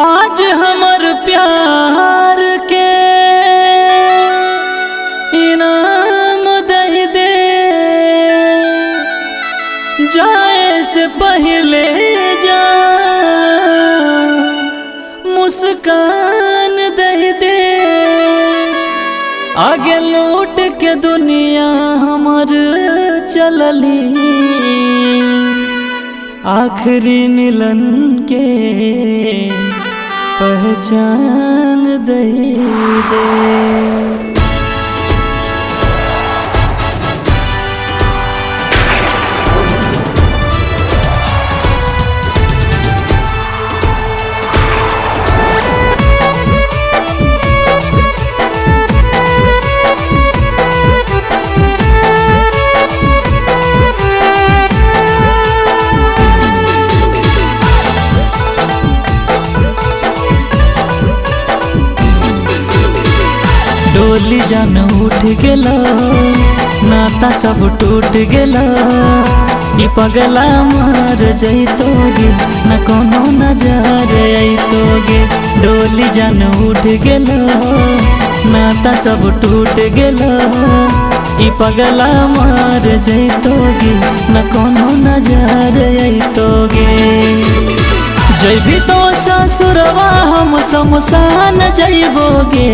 आज हमर प्यार के इनाम दे दे, जाए से पहले जा मुस्कान दे दे। आगे लौट के दुनिया हमर चलली, आखिरी मिलन के पहचान दे दे। डोली जान उठ गेलो, नाता सब टूट गेलो। ई पगला मर जैतोगे, न कोनो नजर अइतोगे। डोली जान उठ गेलो, नाता सब टूट गेलो। ई पगला मर जैतोगे, न कोनो नजर अइतोगे। जैबी तो ससुरवा हम शमशान जैबोगे।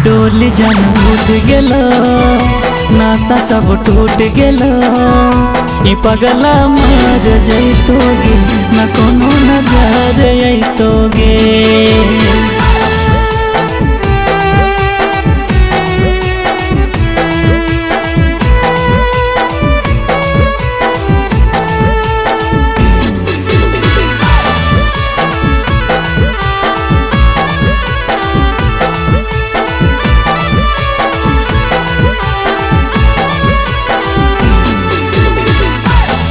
डोली जान उठ गेलो, नाता सब टूट गेलो। ई पगला मर जैतोगे, न कोनो नजर अइतोगे।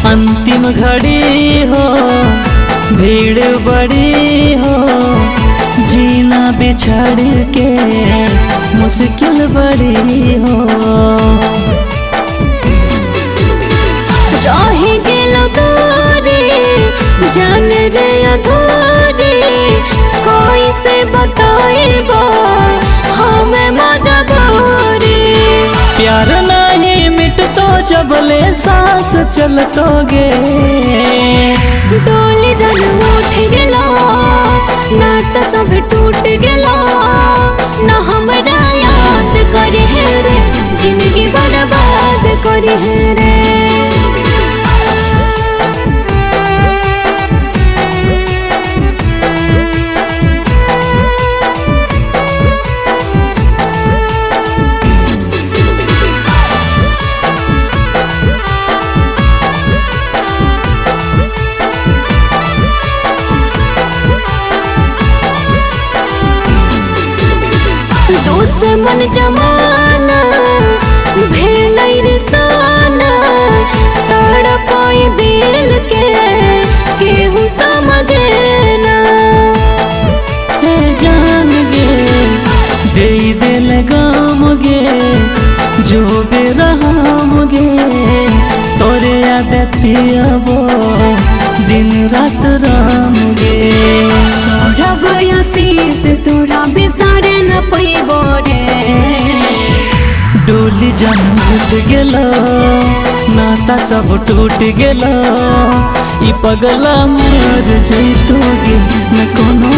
अंतिम घड़ी हो, भीड़ बड़ी हो। जीना बिछड़ के मुश्किल बड़ी हो। रही गेलो दूरी, जान रे अधूरी। कोई से बताइबो हमें मजबूरी। प्यार नहीं मिटतो जबले सांस चलतोगे। डोली जान उठ गेलो, नाता सब टूट गेलो। न हमरा याद करे है रे, जिंदगी बर्बाद करे है रे। दुश्मन जमाना भेलै रे सोना। तड़पाई दिल के केहू समझे ना। हे जान गे दे दिल गाम गे, जो बेरहम गे। तोरे आदतियाबो दिन रात राम गे। रब आशीष तोरा बिसारे न पैबो रे। डोली जान उठ गेलो, नाता सब टूट गेलो। ई पगला मर जैतोगे, न कोनो